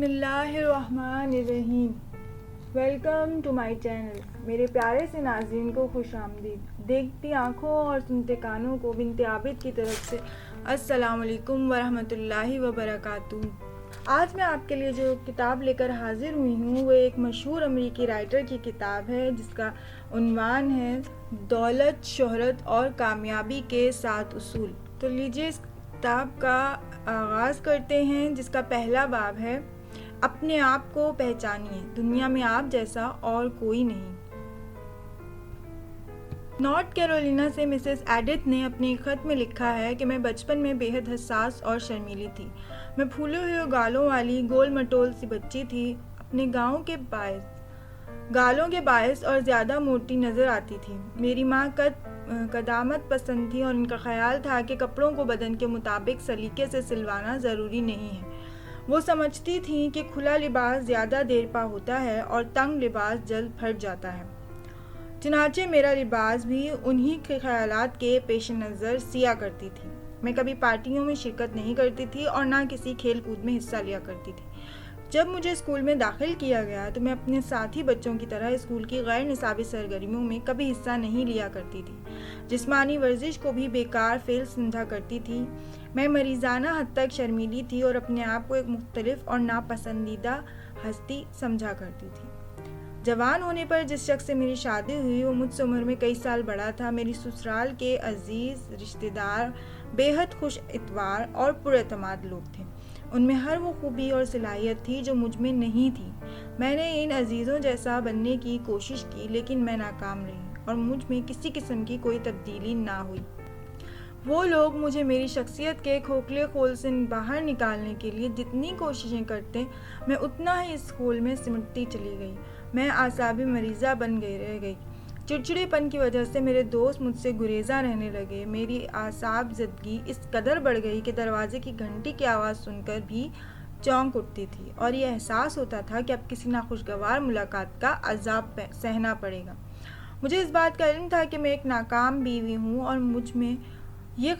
بسم اللہ الرحمن الرحیم۔ Welcome to my channel. میرے پیارے سے ناظرین کو خوش آمدید۔ دیکھتی آنکھوں اور سنتے کانوں کو بنت عابد کی طرف سے السلام علیکم ورحمۃ اللہ وبرکاتہ۔ آج میں آپ کے لیے جو کتاب لے کر حاضر ہوئی ہوں وہ ایک مشہور امریکی رائٹر کی کتاب ہے جس کا عنوان ہے دولت، شہرت اور کامیابی کے 7 اصول۔ تو لیجیے اس کتاب کا آغاز کرتے ہیں، جس کا پہلا باب ہے اپنے آپ کو پہچانیے، دنیا میں آپ جیسا اور کوئی نہیں۔ نارتھ کیرولینا سے مسز ایڈتھ نے اپنے ایک خط میں لکھا ہے کہ میں بچپن میں بے حد حساس اور شرمیلی تھی۔ میں پھولے ہوئے گالوں والی گول مٹول سی بچی تھی، اپنے گالوں کے باعث اور زیادہ موٹی نظر آتی تھی۔ میری ماں قدامت پسند تھی اور ان کا خیال تھا کہ کپڑوں کو بدن کے مطابق سلیقے سے سلوانا ضروری نہیں ہے۔ وہ سمجھتی تھیں کہ کھلا لباس زیادہ دیر پا ہوتا ہے اور تنگ لباس جلد پھٹ جاتا ہے۔ چنانچہ میرا لباس بھی انہی کے خیالات کے پیش نظر سیا کرتی تھی۔ میں کبھی پارٹیوں میں شرکت نہیں کرتی تھی اور نہ کسی کھیل کود میں حصہ لیا کرتی تھی۔ جب مجھے اسکول میں داخل کیا گیا تو میں اپنے ساتھی بچوں کی طرح اسکول کی غیر نصابی سرگرمیوں میں کبھی حصہ نہیں لیا کرتی تھی۔ جسمانی ورزش کو بھی بیکار فعل سمجھا کرتی تھی۔ میں مریضانہ حد تک شرمیلی تھی اور اپنے آپ کو ایک مختلف اور ناپسندیدہ ہستی سمجھا کرتی تھی۔ جوان ہونے پر جس شخص سے میری شادی ہوئی وہ مجھ سے عمر میں کئی سال بڑا تھا۔ میری سسرال کے عزیز رشتہ دار بے حد خوش اتوار اور پراعتماد لوگ تھے۔ ان میں ہر وہ خوبی اور صلاحیت تھی جو مجھ میں نہیں تھی۔ میں نے ان عزیزوں جیسا بننے کی کوشش کی لیکن میں ناکام رہی اور مجھ میں کسی قسم کی کوئی تبدیلی نہ ہوئی۔ وہ لوگ مجھے میری شخصیت کے کھوکھلے خول سے باہر نکالنے کے لیے جتنی کوششیں کرتے میں اتنا ہی اس خول میں سمٹتی چلی گئی۔ میں اعصابی مریضہ بن رہ گئی۔ چڑچڑے پن کی وجہ سے میرے دوست مجھ سے گریزاں رہنے لگے۔ میری اعصاب زدگی اس قدر بڑھ گئی کہ دروازے کی گھنٹی کی آواز سن کر بھی چونک اٹھتی تھی اور یہ احساس ہوتا تھا کہ اب کسی ناخوشگوار ملاقات کا عذاب سہنا پڑے گا۔ مجھے اس بات کا علم تھا کہ میں ایک ناکام بیوی ہوں اور مجھ میں یہ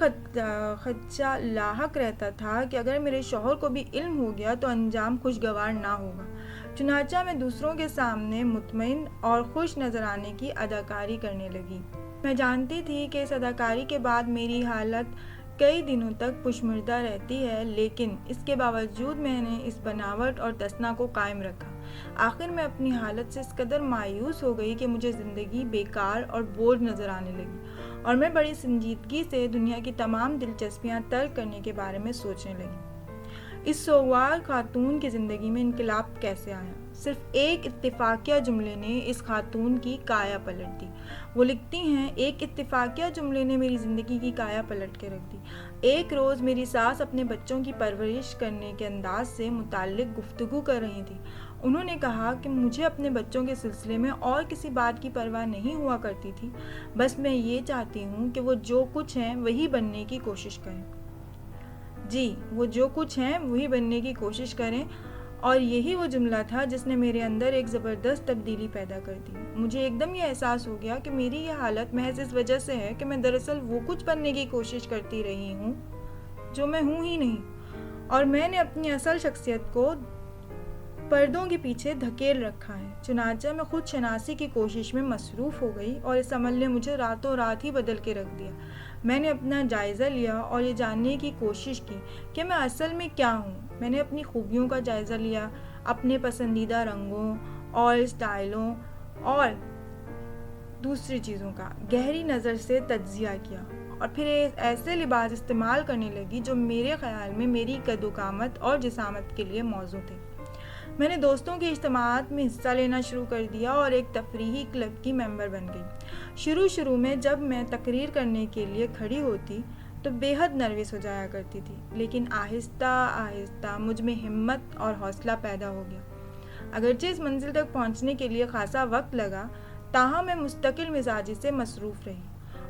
خدشہ لاحق رہتا تھا کہ اگر میرے شوہر کو بھی علم ہو گیا تو انجام خوشگوار نہ ہوگا۔ چنانچہ میں دوسروں کے سامنے مطمئن اور خوش نظر آنے کی اداکاری کرنے لگی۔ میں جانتی تھی کہ اس اداکاری کے بعد میری حالت کئی دنوں تک پشمردہ رہتی ہے، لیکن اس کے باوجود میں نے اس بناوٹ اور تسنا کو قائم رکھا۔ آخر میں اپنی حالت سے اس قدر مایوس ہو گئی کہ مجھے زندگی بیکار اور بورڈ نظر آنے لگی اور میں بڑی سنجیدگی سے دنیا کی تمام دلچسپیاں ترک کرنے کے بارے میں سوچنے لگی۔ اس سوگوار خاتون کی زندگی میں انقلاب کیسے آیا؟ صرف ایک اتفاقیہ جملے نے اس خاتون کی کایا پلٹ دی۔ وہ لکھتی ہیں، ایک اتفاقیہ جملے نے میری زندگی کی کایا پلٹ کے رکھ دی۔ ایک روز میری ساس اپنے بچوں کی پرورش کرنے کے انداز سے متعلق گفتگو کر رہی تھی۔ انہوں نے کہا کہ مجھے اپنے بچوں کے سلسلے میں اور کسی بات کی پرواہ نہیں ہوا کرتی تھی، بس میں یہ چاہتی ہوں کہ وہ جو کچھ ہیں وہی بننے کی کوشش کریں۔ جی، وہ جو کچھ ہیں وہی بننے کی کوشش کریں، اور یہی وہ جملہ تھا جس نے میرے اندر ایک زبردست تبدیلی پیدا کر دی۔ مجھے ایک دم یہ احساس ہو گیا کہ میری یہ حالت محض اس وجہ سے ہے کہ میں دراصل وہ کچھ بننے کی کوشش کرتی رہی ہوں جو میں ہوں ہی نہیں، اور میں نے اپنی اصل شخصیت کو پردوں کے پیچھے دھکیل رکھا ہے۔ چنانچہ میں خود شناسی کی کوشش میں مصروف ہو گئی اور اس عمل نے مجھے راتوں رات ہی بدل کے رکھ دیا۔ میں نے اپنا جائزہ لیا اور یہ جاننے کی کوشش کی کہ میں اصل میں کیا ہوں۔ میں نے اپنی خوبیوں کا جائزہ لیا، اپنے پسندیدہ رنگوں اور اسٹائلوں اور دوسری چیزوں کا گہری نظر سے تجزیہ کیا اور پھر ایسے لباس استعمال کرنے لگی جو میرے خیال میں میری قد و قامت اور جسامت کے لیے موزوں تھے۔ میں نے دوستوں کے اجتماعات میں حصہ لینا شروع کر دیا اور ایک تفریحی کلب کی ممبر بن گئی۔ شروع میں جب میں تقریر کرنے کے لیے کھڑی ہوتی تو بے حد نروس ہو جایا کرتی تھی، لیکن آہستہ آہستہ مجھ میں ہمت اور حوصلہ پیدا ہو گیا۔ اگرچہ اس منزل تک پہنچنے کے لیے خاصا وقت لگا، تاہم میں مستقل مزاجی سے مصروف رہی،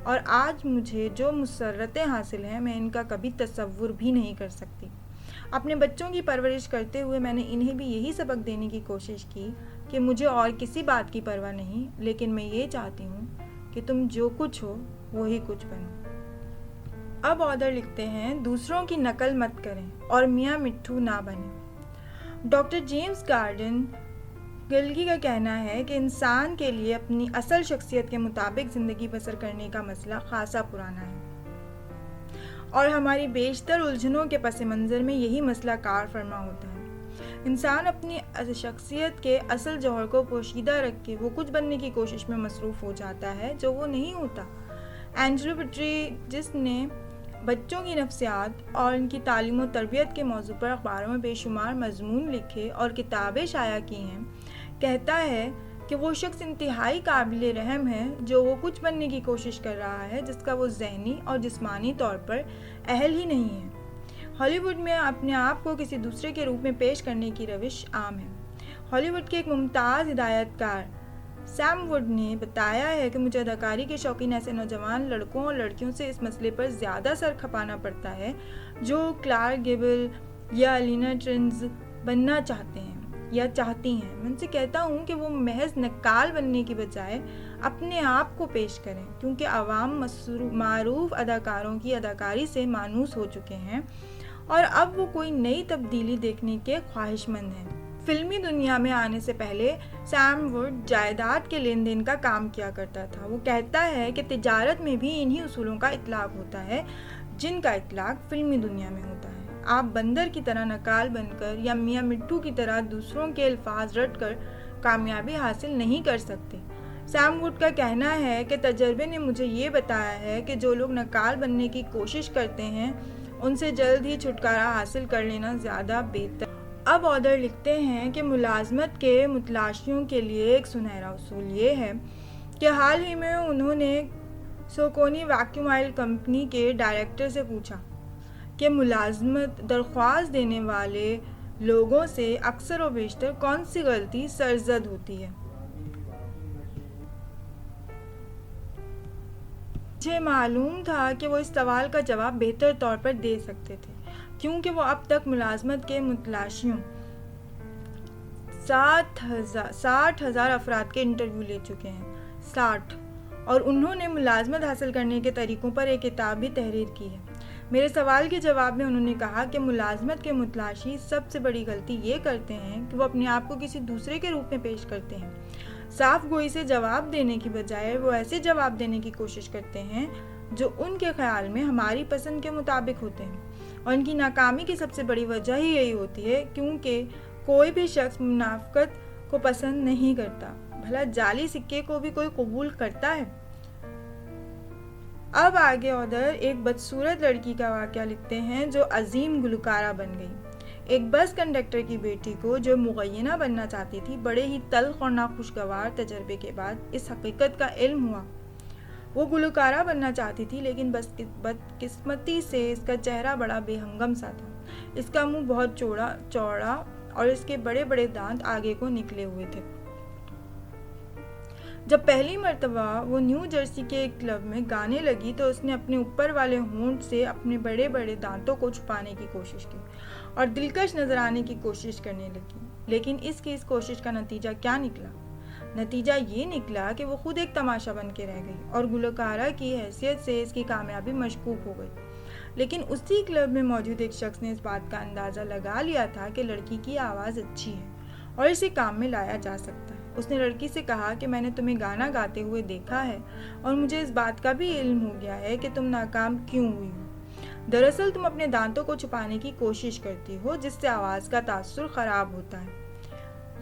اور آج مجھے جو مسرتیں حاصل ہیں میں ان کا کبھی تصور بھی نہیں کر سکتی۔ اپنے بچوں کی پرورش کرتے ہوئے میں نے انہیں بھی یہی سبق دینے کی کوشش کی کہ مجھے اور کسی بات کی پرواہ نہیں، لیکن میں یہ چاہتی ہوں کہ تم جو کچھ ہو وہی کچھ بنو۔ اب آدر لکھتے ہیں، دوسروں کی نقل مت کریں اور میاں مٹھو نہ بنیں۔ ڈاکٹر جیمز گارڈن گلگی کا کہنا ہے کہ انسان کے لیے اپنی اصل شخصیت کے مطابق زندگی بسر کرنے کا مسئلہ خاصا پرانا ہے، اور ہماری بیشتر الجھنوں کے پس منظر میں یہی مسئلہ کار فرما ہوتا ہے۔ انسان اپنی شخصیت کے اصل جوہر کو پوشیدہ رکھ کے وہ کچھ بننے کی کوشش میں مصروف ہو جاتا ہے جو وہ نہیں ہوتا۔ اینجلو پیٹری، جس نے بچوں کی نفسیات اور ان کی تعلیم و تربیت کے موضوع پر اخباروں میں بے شمار مضمون لکھے اور کتابیں شائع کی ہیں، کہتا ہے کہ وہ شخص انتہائی قابل رحم ہے جو وہ کچھ بننے کی کوشش کر رہا ہے جس کا وہ ذہنی اور جسمانی طور پر اہل ہی نہیں ہے۔ ہالی ووڈ میں اپنے آپ کو کسی دوسرے کے روپ میں پیش کرنے کی روش عام ہے۔ ہالی ووڈ کے ایک ممتاز ہدایت کار سیم ووڈ نے بتایا ہے کہ مجھے اداکاری کے شوقین ایسے نوجوان لڑکوں اور لڑکیوں سے اس مسئلے پر زیادہ سر کھپانا پڑتا ہے جو کلارک گیبل یا الینا ٹرنز بننا چاہتے ہیں یا چاہتی ہیں۔ میں ان سے کہتا ہوں کہ وہ محض نقال بننے کی بجائے اپنے آپ کو پیش کریں، کیونکہ عوام معروف اداکاروں کی اداکاری سے مانوس ہو چکے ہیں اور اب وہ کوئی نئی تبدیلی دیکھنے کے خواہش مند ہیں۔ فلمی دنیا میں آنے سے پہلے سیم ووڈ جائیداد کے لین دین کا کام کیا کرتا تھا۔ وہ کہتا ہے کہ تجارت میں بھی انہی اصولوں کا اطلاق ہوتا ہے جن کا اطلاق فلمی دنیا میں ہوتا ہے۔ آپ بندر کی طرح نقال بن کر یا میاں مٹھو کی طرح دوسروں کے الفاظ رٹ کر کامیابی حاصل نہیں کر سکتے۔ سیم ووڈ کا کہنا ہے کہ تجربے نے مجھے یہ بتایا ہے کہ جو لوگ نقال بننے کی کوشش کرتے ہیں ان سے جلد ہی چھٹکارا حاصل کر لینا زیادہ بہتر۔ اب آدر لکھتے ہیں کہ ملازمت کے متلاشیوں کے لیے ایک سنہرا اصول یہ ہے کہ حال ہی میں انہوں نے سوکونی ویکیوم آئل کمپنی کے ڈائریکٹر سے پوچھا کہ ملازمت درخواست دینے والے لوگوں سے اکثر و بیشتر کون سی غلطی سرزد ہوتی ہے۔ مجھے معلوم تھا کہ وہ اس سوال کا جواب بہتر طور پر دے سکتے تھے، کیونکہ وہ اب تک ملازمت کے متلاشیوں 60,000 افراد کے انٹرویو لے چکے ہیں، 60، اور انہوں نے ملازمت حاصل کرنے کے طریقوں پر ایک کتاب بھی تحریر کی ہے۔ میرے سوال کے جواب میں انہوں نے کہا کہ ملازمت کے متلاشی سب سے بڑی غلطی یہ کرتے ہیں کہ وہ اپنے آپ کو کسی دوسرے کے روپ میں پیش کرتے ہیں۔ صاف گوئی سے جواب دینے کی بجائے وہ ایسے جواب دینے کی کوشش کرتے ہیں جو ان کے خیال میں ہماری پسند کے مطابق ہوتے ہیں، اور ان کی ناکامی کی سب سے بڑی وجہ ہی یہی ہوتی ہے کیونکہ کوئی بھی شخص منافقت کو پسند نہیں کرتا، بھلا جعلی سکے کو بھی کوئی قبول کرتا ہے۔ اب آگے ادھر ایک بدصورت لڑکی کا واقعہ لکھتے ہیں جو عظیم گلوکارہ بن گئی۔ ایک بس کنڈکٹر کی بیٹی کو جو مغینہ بننا چاہتی تھی، بڑے ہی تلخ اور ناخوشگوار تجربے کے بعد اس حقیقت کا علم ہوا۔ وہ گلوکارہ بننا چاہتی تھی لیکن بدقسمتی سے اس کا چہرہ بڑا بے ہنگم سا تھا۔ اس کا منہ بہت چوڑا اور اس کے بڑے بڑے دانت آگے کو نکلے ہوئے تھے۔ جب پہلی مرتبہ وہ نیو جرسی کے ایک کلب میں گانے لگی تو اس نے اپنے اوپر والے ہونٹ سے اپنے بڑے بڑے دانتوں کو چھپانے کی کوشش کی اور دلکش نظر آنے کی کوشش کرنے لگی، لیکن اس کوشش کا نتیجہ کیا نکلا؟ نتیجہ یہ نکلا کہ وہ خود ایک تماشا بن کے رہ گئی اور گلوکارہ کی حیثیت سے اس کی کامیابی مشکوک ہو گئی۔ لیکن اسی کلب میں موجود ایک شخص نے اس بات کا اندازہ لگا لیا تھا کہ لڑکی کی آواز اچھی ہے اور اسے کام میں لایا جا سکتا ہے۔ اس نے لڑکی سے کہا کہ میں نے تمہیں گانا گاتے ہوئے دیکھا ہے اور مجھے اس بات کا بھی علم ہو گیا ہے کہ تم ناکام کیوں ہوئی ہو۔ دراصل تم اپنے دانتوں کو چھپانے کی کوشش کرتی ہو جس سے آواز کا تاثر خراب ہوتا ہے۔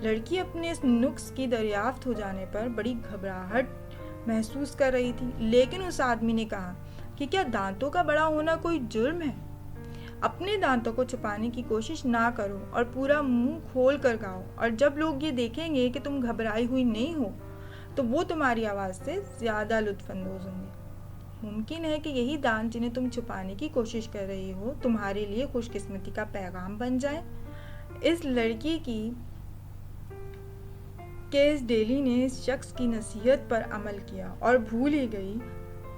لڑکی اپنے اس نقص کی دریافت ہو جانے پر بڑی گھبراہٹ محسوس کر رہی تھی، لیکن اس آدمی نے کہا کہ کیا دانتوں کا بڑا ہونا کوئی جرم ہے؟ اپنے دانتوں کو چھپانے کی کوشش نہ کرو اور پورا منہ کھول کر گاؤ، اور جب لوگ یہ دیکھیں گے کہ تم گھبرائی ہوئی نہیں ہو تو وہ تمہاری آواز سے زیادہ لطف اندوز ہوں گے۔ ممکن ہے کہ یہی دانت جنہیں تم چھپانے کی کوشش کر رہی ہو تمہارے لیے خوش قسمتی کا پیغام بن جائے۔ اس لڑکی کی کیس ڈیلی نے اس شخص کی نصیحت پر عمل کیا اور بھول ہی گئی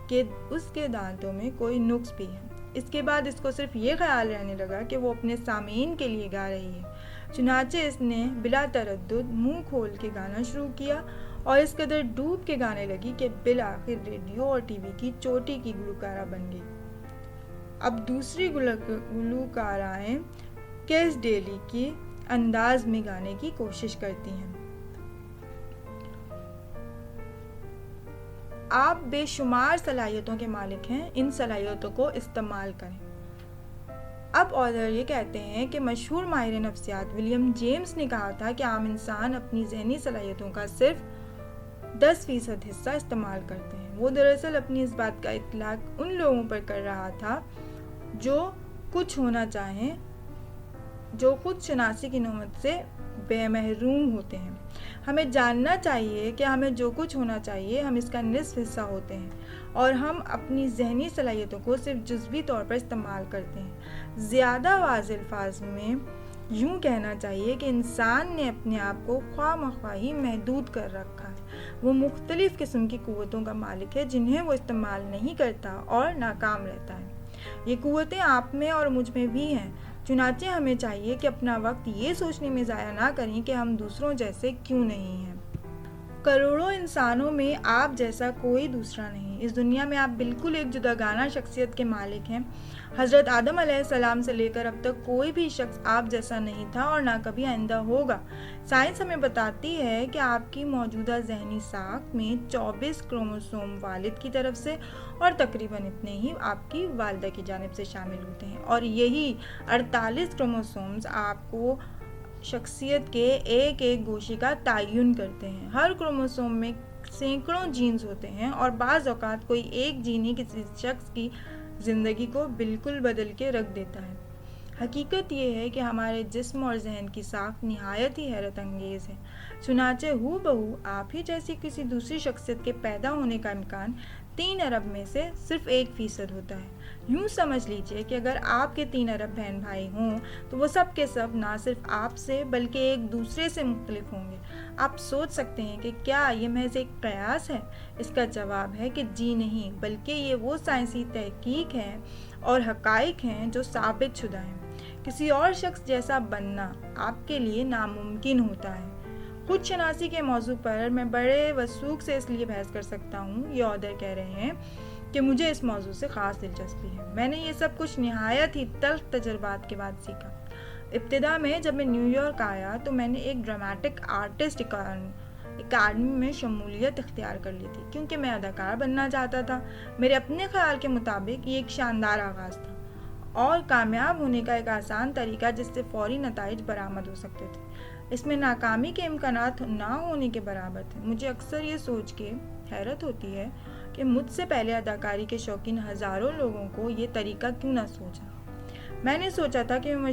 کہ اس کے دانتوں میں کوئی نقص بھی ہے۔ اس کے بعد اس کو صرف یہ خیال رہنے لگا کہ وہ اپنے سامعین کے لیے گا رہی ہے، چنانچہ اس نے بلا تردد منہ کھول کے گانا شروع کیا اور اس قدر ڈوب کے گانے لگی کہ بالآخر ریڈیو اور ٹی وی کی چوٹی کی گلوکارہ بن گئی۔ اب دوسری گلوکارائیں کیس ڈیلی کی انداز میں گانے کی کوشش کرتی ہیں۔ آپ بے شمار صلاحیتوں کے مالک ہیں، ان صلاحیتوں کو استعمال کریں۔ اب آدھر یہ کہتے ہیں کہ مشہور ماہر نفسیات ولیم جیمز نے کہا تھا کہ عام انسان اپنی ذہنی صلاحیتوں کا صرف 10% حصہ استعمال کرتے ہیں۔ وہ دراصل اپنی اس بات کا اطلاق ان لوگوں پر کر رہا تھا جو کچھ ہونا چاہیں، جو خود شناسی کی نعمت سے بے محروم ہوتے ہیں۔ ہمیں جاننا چاہیے کہ ہمیں جو کچھ ہونا چاہیے ہم اس کا نصف حصہ ہوتے ہیں، اور ہم اپنی ذہنی صلاحیتوں کو صرف جزوی طور پر استعمال کرتے ہیں۔ زیادہ واضح الفاظ میں یوں کہنا چاہیے کہ انسان نے اپنے آپ کو خواہ مخواہ محدود کر رکھا ہے۔ وہ مختلف قسم کی قوتوں کا مالک ہے جنہیں وہ استعمال نہیں کرتا اور ناکام رہتا ہے۔ یہ قوتیں آپ میں اور مجھ میں بھی ہیں، چنانچہ ہمیں چاہیے کہ اپنا وقت یہ سوچنے میں ضائع نہ کریں کہ ہم دوسروں جیسے کیوں نہیں ہیں۔ کروڑوں انسانوں میں آپ جیسا کوئی دوسرا نہیں۔ اس دنیا میں آپ بالکل ایک جداگانہ شخصیت کے مالک ہیں۔ حضرت آدم علیہ السلام سے لے کر اب تک کوئی بھی شخص آپ جیسا نہیں تھا اور نہ کبھی آئندہ ہوگا۔ سائنس ہمیں بتاتی ہے کہ آپ کی موجودہ ذہنی ساخت میں 24 کروموسوم والد کی طرف سے اور تقریباً اتنے ہی آپ کی والدہ کی جانب سے شامل ہوتے ہیں، اور یہی 48 کروموسومز آپ کو شخصیت کے ایک ایک گوشے کا تعین کرتے ہیں۔ ہر کروموسوم میں سینکڑوں جینز ہوتے ہیں، اور بعض اوقات کوئی ایک جین ہی کسی شخص کی زندگی کو بالکل بدل کے رکھ دیتا ہے۔ حقیقت یہ ہے کہ ہمارے جسم اور ذہن کی ساخت نہایت ہی حیرت انگیز ہے۔ چنانچہ ہو بہو آپ ہی جیسی کسی دوسری شخصیت کے پیدا ہونے کا امکان 3 ارب میں سے صرف 1% ہوتا ہے۔ یوں سمجھ لیجئے کہ اگر آپ کے 3 ارب بہن بھائی ہوں تو وہ سب کے سب نہ صرف آپ سے بلکہ ایک دوسرے سے مختلف ہوں گے۔ آپ سوچ سکتے ہیں کہ کیا یہ محض ایک قیاس ہے؟ اس کا جواب ہے کہ جی نہیں، بلکہ یہ وہ سائنسی تحقیق ہے اور حقائق ہیں جو ثابت شدہ ہیں۔ کسی اور شخص جیسا بننا آپ کے لیے ناممکن ہوتا ہے۔ خود شناسی کے موضوع پر میں بڑے وثوق سے اس لیے بحث کر سکتا ہوں، یہ آدھر کہہ رہے ہیں، کہ مجھے اس موضوع سے خاص دلچسپی ہے۔ میں نے یہ سب کچھ نہایت ہی تلخ تجربات کے بعد سیکھا۔ ابتدا میں جب میں نیو یارک آیا تو میں نے ایک ڈراماٹک آرٹسٹ اکیڈمی میں شمولیت اختیار کر لی تھی، کیونکہ میں اداکار بننا چاہتا تھا۔ میرے اپنے خیال کے مطابق یہ ایک شاندار آغاز تھا اور کامیاب ہونے کا ایک آسان طریقہ جس سے فوری نتائج برآمد ہو سکتے تھے۔ اس میں ناکامی کے امکانات نہ ہونے کے برابر تھے۔ مجھے اکثر یہ سوچ کے حیرت ہوتی ہے کہ مجھ سے پہلے اداکاری کے شوقین ہزاروں لوگوں کو یہ طریقہ کیوں نہ سوچا۔ میں نے سوچا تھا کہ میں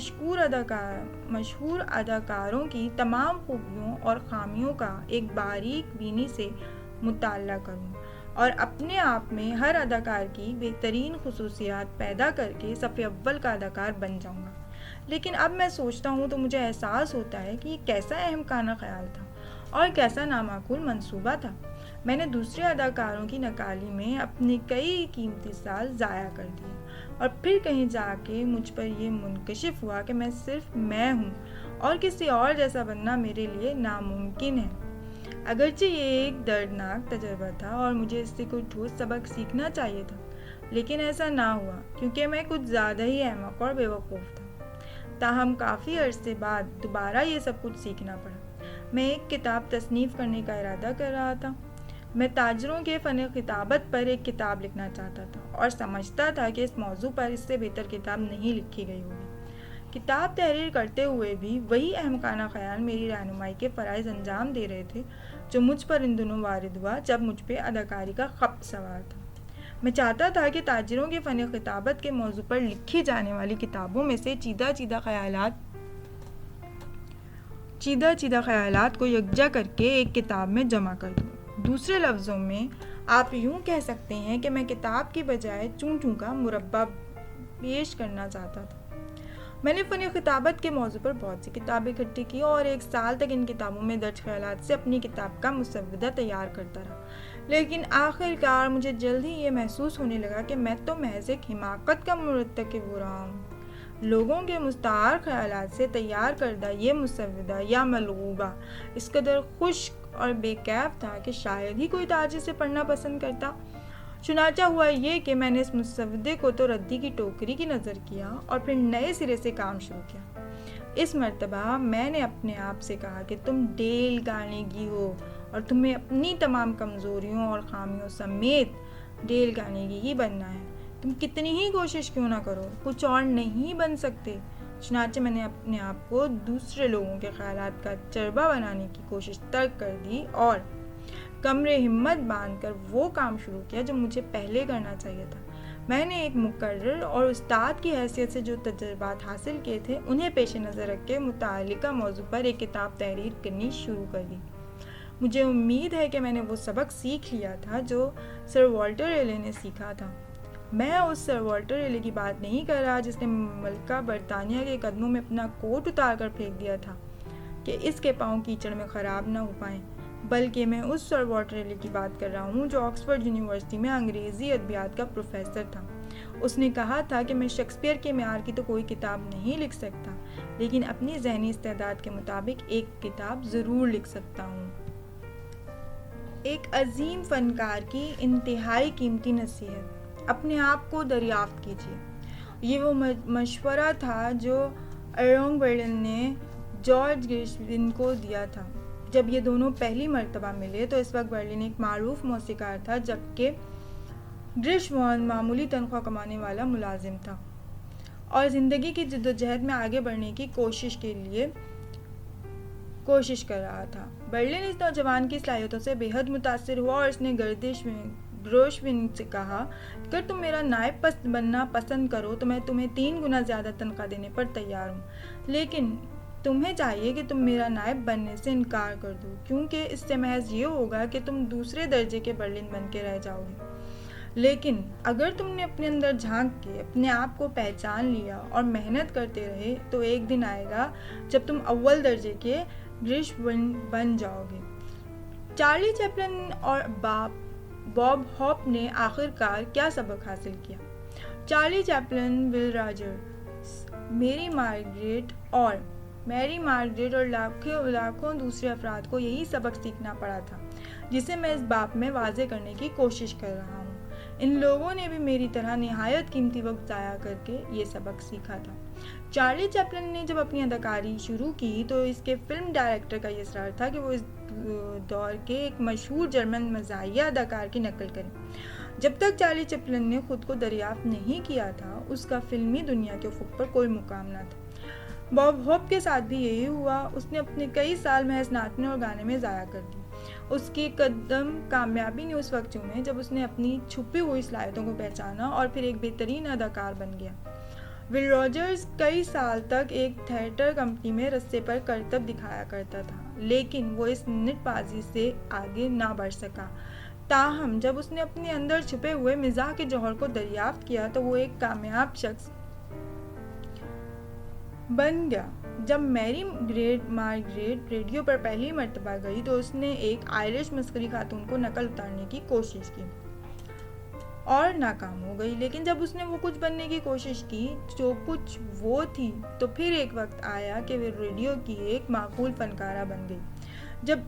مشہور اداکاروں کی تمام خوبیوں اور خامیوں کا ایک باریک بینی سے مطالعہ کروں اور اپنے آپ میں ہر اداکار کی بہترین خصوصیات پیدا کر کے صف اول کا اداکار بن جاؤں گا۔ لیکن اب میں سوچتا ہوں تو مجھے احساس ہوتا ہے کہ یہ کیسا احمقانہ خیال تھا اور کیسا نامعقول منصوبہ تھا۔ میں نے دوسرے اداکاروں کی نکالی میں اپنے کئی قیمتی سال ضائع کر دیے، اور پھر کہیں جا کے مجھ پر یہ منکشف ہوا کہ میں صرف میں ہوں اور کسی اور جیسا بننا میرے لیے ناممکن ہے۔ اگرچہ یہ ایک دردناک تجربہ تھا اور مجھے اس سے کوئی ٹھوس سبق سیکھنا چاہیے تھا، لیکن ایسا نہ ہوا کیونکہ میں کچھ زیادہ ہی احمق اور بیوقوف تھا۔ تاہم کافی عرصے بعد دوبارہ یہ سب کچھ سیکھنا پڑا۔ میں ایک کتاب تصنیف کرنے کا ارادہ کر رہا تھا۔ میں تاجروں کے فن خطابت پر ایک کتاب لکھنا چاہتا تھا اور سمجھتا تھا کہ اس موضوع پر اس سے بہتر کتاب نہیں لکھی گئی ہوگی۔ کتاب تحریر کرتے ہوئے بھی وہی احمقانہ خیال میری رہنمائی کے فرائض انجام دے رہے تھے جو مجھ پر ان دنوں وارد ہوا جب مجھ پہ اداکاری کا خبط سوار تھا۔ میں چاہتا تھا کہ تاجروں کے فن خطابت کے موضوع پر لکھی جانے والی کتابوں میں سے چیدہ چیدہ خیالات کو یکجا کر کے ایک کتاب میں جمع کر دوں۔ دوسرے لفظوں میں آپ یوں کہہ سکتے ہیں کہ میں کتاب کی بجائے چوں کا مربع پیش کرنا چاہتا تھا۔ میں نے فن خطابت کے موضوع پر بہت سی کتابیں اکٹھی کی اور 1 سال تک ان کتابوں میں درج خیالات سے اپنی کتاب کا مسودہ تیار کرتا رہا، لیکن آخر کار مجھے جلد ہی یہ محسوس ہونے لگا کہ میں تو محض ایک حماقت کا مرتکب ہو رہا ہوں۔ لوگوں کے مستعار خیالات سے تیار کردہ یہ مسودہ یا ملغوبہ اس قدر خشک اور بے کیف تھا کہ شاید ہی کوئی تاجر اسے پڑھنا پسند کرتا۔ چنانچہ ہوا یہ کہ میں نے اس مسودے کو تو ردی کی ٹوکری کی نظر کیا اور پھر نئے سرے سے کام شروع کیا۔ اس مرتبہ میں نے اپنے آپ سے کہا کہ تم ڈیل کارنیگی ہو اور تمہیں اپنی تمام کمزوریوں اور خامیوں سمیت ڈیل کارنیگی ہی بننا ہے۔ تم کتنی ہی کوشش کیوں نہ کرو، کچھ اور نہیں بن سکتے۔ چنانچہ میں نے اپنے آپ کو دوسرے لوگوں کے خیالات کا چربا بنانے کی کوشش ترک کر دی اور کمرے ہمت باندھ کر وہ کام شروع کیا جو مجھے پہلے کرنا چاہیے تھا۔ میں نے ایک مقرر اور استاد کی حیثیت سے جو تجربات حاصل کیے تھے انہیں پیش نظر رکھ کے متعلقہ موضوع پر ایک کتاب تحریر کرنی شروع کر دی۔ مجھے امید ہے کہ میں نے وہ سبق سیکھ لیا تھا جو سر والٹر ریلے نے سیکھا تھا۔ میں اس سر والٹر ریلے کی بات نہیں کر رہا جس نے ملکہ برطانیہ کے قدموں میں اپنا کوٹ اتار کر پھینک دیا تھا کہ اس کے پاؤں کیچڑ میں خراب نہ ہو پائیں، بلکہ میں اس سر والٹر ریلے کی بات کر رہا ہوں جو آکسفورڈ یونیورسٹی میں انگریزی ادبیات کا پروفیسر تھا۔ اس نے کہا تھا کہ میں شیکسپیئر کے معیار کی تو کوئی کتاب نہیں لکھ سکتا، لیکن اپنی ذہنی استعداد کے مطابق ایک کتاب ضرور لکھ سکتا ہوں۔ ایک عظیم فنکار کی انتہائی قیمتی نصیحت: اپنے آپ کو دریافت کیجیے۔ یہ وہ مشورہ تھا جو ارونگ برلن نے جارج گرشوین کو دیا تھا۔ جب یہ دونوں پہلی مرتبہ ملے تو اس وقت برلن ایک معروف موسیقار تھا جبکہ گرشوین معمولی تنخواہ کمانے والا ملازم تھا اور زندگی کی جدوجہد میں آگے بڑھنے کی کوشش کر رہا تھا۔ برلن اس نوجوان کی صلاحیتوں سے بے حد متاثر ہوا اور اس نے گرشوین سے کہا، اگر تم میرا نائب بننا پسند کرو تو میں تمہیں 3 گنا زیادہ تنخواہ دینے پر تیار ہوں، لیکن تمہیں چاہیے کہ تم میرا نائب بننے سے انکار کر دو، کیونکہ اس سے محض یہ ہوگا کہ تم دوسرے درجے کے برلن بن کے رہ جاؤ گے۔ لیکن اگر تم نے اپنے اندر جھانک کے اپنے آپ کو پہچان لیا اور محنت کرتے رہے تو ایک دن آئے گا جب تم اول درجے کے گرشوین بن جاؤ گے۔ چارلی چیپلن اور باب ہوپ نے آخر کار کیا سبق حاصل کیا؟ چارلی چیپلن، ول راجرز، میری مارگریٹ اور لاکھوں دوسرے افراد کو یہی سبق سیکھنا پڑا تھا جسے میں اس باب میں واضح کرنے کی کوشش کر رہا ہوں۔ ان لوگوں نے بھی میری طرح نہایت قیمتی وقت ضائع کر کے یہ سبق سیکھا تھا۔ چارلی چیپلن نے جب اپنی اداکاری شروع کی تو اس کے فلم ڈائریکٹر کا یہ اصرار تھا کہ وہ اس دور کے ایک مشہور جرمن مزاحیہ اداکار کی نقل کریں۔ جب تک چارلی چیپلن نے خود کو دریافت نہیں کیا تھا اس کا فلمی دنیا کے افق پر کوئی مقام نہ تھا۔ باب ہوپ کے ساتھ بھی یہی ہوا۔ اس نے اپنے کئی سال محض ناچنے اور گانے میں ضائع کر دی۔ اس کے قدم کامیابی نے اس وقت چومے جب اس نے اپنی چھپی ہوئی صلاحیتوں کو پہچانا اور پھر ایک بہترین اداکار بن گیا۔ ول راجرز کئی سال تک ایک تھیٹر کمپنی میں رستے پر کرتب دکھایا کرتا تھا، لیکن وہ اس نٹ بازی سے آگے نہ بڑھ سکا۔ تاہم جب اس نے اپنے اندر چھپے ہوئے مزاح کے جوہر کو دریافت کیا تو وہ ایک کامیاب شخص بن گیا۔ جب میری مارگریٹ ریڈیو پر پہلی مرتبہ گئی تو اس نے ایک آئرش مسخری خاتون کو نقل اتارنے کی کوشش کی اور ناکام ہو گئی، لیکن جب اس نے وہ کچھ بننے کی کوشش کی جو کچھ وہ تھی تو پھر ایک وقت آیا کہ وہ ریڈیو کی ایک معقول فنکارہ بن گئی۔ جب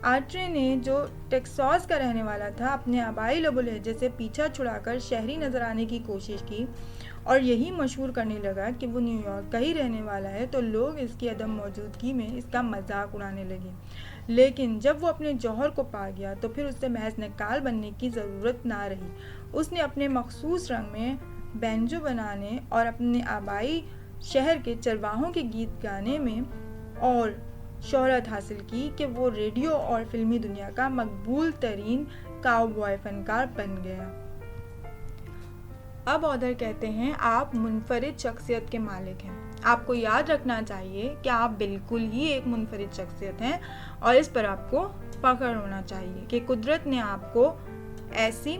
آٹرے نے جو ٹیکساس کا رہنے والا تھا اپنے آبائی لب و لہجے سے پیچھا چھڑا کر شہری نظر آنے کی کوشش کی اور یہی مشہور کرنے لگا کہ وہ نیو یارک کا ہی رہنے والا ہے تو لوگ اس کی عدم موجودگی میں اس کا مذاق اڑانے لگے، لیکن جب وہ اپنے جوہر کو پا گیا تو پھر اس سے محض نقال بننے کی ضرورت نہ رہی۔ اس نے اپنے مخصوص رنگ میں بینجو بنانے اور اپنے آبائی شہر کے چرواہوں کے گیت گانے میں اور شہرت حاصل کی کہ وہ ریڈیو اور فلمی دنیا کا مقبول ترین کاؤ بوائے فنکار بن گیا۔ اب آدھر کہتے ہیں آپ منفرد شخصیت کے مالک ہیں۔ آپ کو یاد رکھنا چاہیے کہ آپ بالکل ہی ایک منفرد شخصیت ہیں اور اس پر آپ کو فخر ہونا چاہیے کہ قدرت نے آپ کو ایسی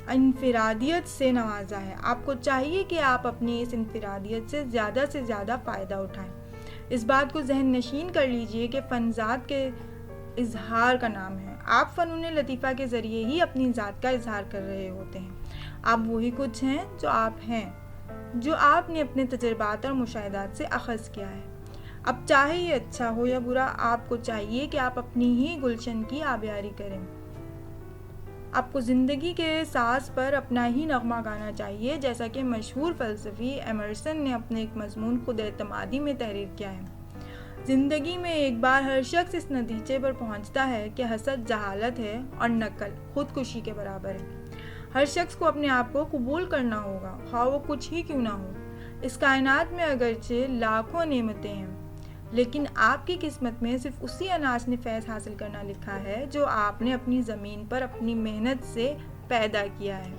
انفرادیت سے نوازا ہے۔ آپ کو چاہیے کہ آپ اپنی اس انفرادیت سے زیادہ فائدہ اٹھائیں۔ اس بات کو ذہن نشین کر لیجئے کہ فن ذات کے اظہار کا نام ہے۔ آپ فنون لطیفہ کے ذریعے ہی اپنی ذات کا اظہار کر رہے ہوتے ہیں۔ آپ وہی کچھ ہیں جو آپ ہیں، جو آپ نے اپنے تجربات اور مشاہدات سے اخذ کیا ہے۔ اب چاہے یہ اچھا ہو یا برا، آپ کو چاہیے کہ آپ اپنی ہی گلشن کی آبیاری کریں۔ آپ کو زندگی کے ساز پر اپنا ہی نغمہ گانا چاہیے، جیسا کہ مشہور فلسفی ایمرسن نے اپنے ایک مضمون خود اعتمادی میں تحریر کیا ہے۔ زندگی میں ایک بار ہر شخص اس نتیجے پر پہنچتا ہے کہ حسد جہالت ہے اور نقل خودکشی کے برابر ہے۔ ہر شخص کو اپنے آپ کو قبول کرنا ہوگا، خواہ وہ کچھ ہی کیوں نہ ہو۔ اس کائنات میں اگرچہ لاکھوں نعمتیں ہیں، لیکن آپ کی قسمت میں صرف اسی اناج نے فیض حاصل کرنا لکھا ہے جو آپ نے اپنی زمین پر اپنی محنت سے پیدا کیا ہے۔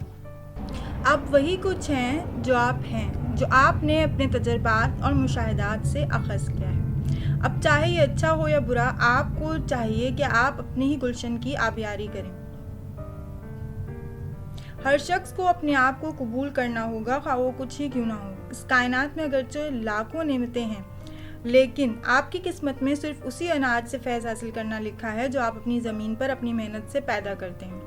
اب وہی کچھ ہیں جو آپ نے اپنے تجربات اور مشاہدات سے اخذ کیا ہے۔ اب چاہے یہ اچھا ہو یا برا، آپ کو چاہیے کہ آپ اپنے ہی گلشن کی آبیاری کریں۔ ہر شخص کو اپنے آپ کو قبول کرنا ہوگا، خواہ وہ کچھ ہی کیوں نہ ہو۔ اس کائنات میں اگرچہ لاکھوں نعمتیں ہیں، لیکن آپ کی قسمت میں صرف اسی اناج سے فیض حاصل کرنا لکھا ہے جو آپ اپنی زمین پر اپنی محنت سے پیدا کرتے ہیں۔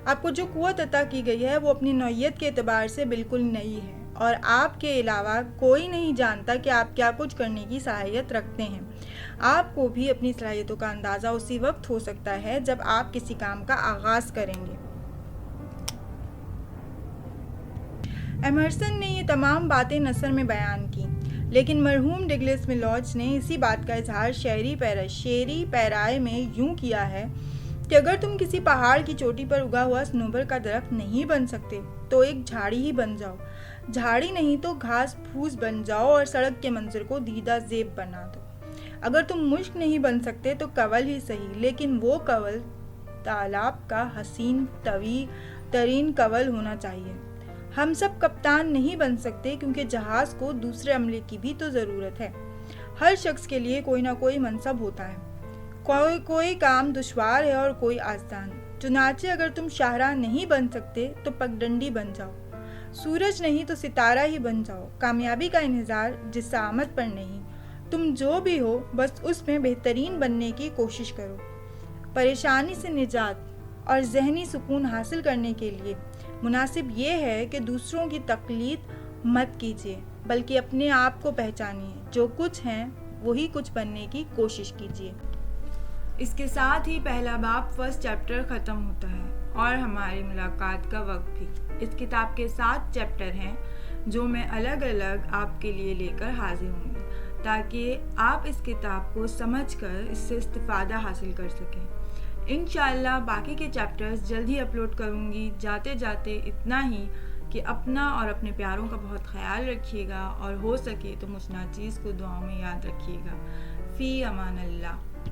آپ کو جو قوت عطا کی گئی ہے وہ اپنی نوعیت کے اعتبار سے بالکل نئی ہے، اور آپ کے علاوہ کوئی نہیں جانتا کہ آپ کیا کچھ کرنے کی صلاحیت رکھتے ہیں۔ آپ کو بھی اپنی صلاحیتوں کا اندازہ اسی وقت ہو سکتا ہے جب آپ کسی کام کا آغاز کریں گے۔ ایمرسن نے یہ تمام باتیں نثر میں بیان کی، لیکن مرحوم ڈگلس ملوچ نے اسی بات کا اظہار شعری پیرائے میں یوں کیا ہے کہ اگر تم کسی پہاڑ کی چوٹی پر اگا ہوا صنوبر کا درخت نہیں بن سکتے تو ایک جھاڑی ہی بن جاؤ، جھاڑی نہیں تو گھاس پھوس بن جاؤ اور سڑک کے منظر کو دیدہ زیب بنا دو۔ اگر تم مشک نہیں بن سکتے تو کنول ہی صحیح، لیکن وہ کنول تالاب کا حسین طویل ترین کنول ہونا چاہیے۔ ہم سب کپتان نہیں بن سکتے کیونکہ جہاز کو دوسرے عملے کی بھی تو ضرورت ہے۔ ہر شخص کے لیے کوئی نہ کوئی منصب ہوتا ہے، کوئی کام دشوار ہے اور کوئی آسان۔ چنانچہ اگر تم شاہراہ نہیں بن سکتے تو پگڈنڈی بن جاؤ، سورج نہیں تو ستارہ ہی بن جاؤ۔ کامیابی کا انحصار جسامت پر نہیں، تم جو بھی ہو بس اس میں بہترین بننے کی کوشش کرو۔ پریشانی سے نجات اور ذہنی سکون حاصل کرنے کے لیے مناسب یہ ہے کہ دوسروں کی تقلید مت کیجیے، بلکہ اپنے آپ کو پہچانیے، جو کچھ ہیں وہی کچھ بننے کی کوشش کیجیے۔ اس کے ساتھ ہی پہلا باب فرسٹ چیپٹر ختم ہوتا ہے اور ہماری ملاقات کا وقت بھی۔ اس کتاب کے 7 چیپٹر ہیں جو میں الگ الگ آپ کے لیے لے کر حاضر ہوں گی، تاکہ آپ اس کتاب کو سمجھ کر اس سے استفادہ حاصل کر سکیں۔ انشاءاللہ باقی کے چیپٹرز جلد ہی اپلوڈ کروں گی۔ جاتے جاتے اتنا ہی کہ اپنا اور اپنے پیاروں کا بہت خیال رکھیے گا، اور ہو سکے تو مجھ ناچیز کو دعاؤں میں یاد رکھیے گا۔ فی امان اللہ۔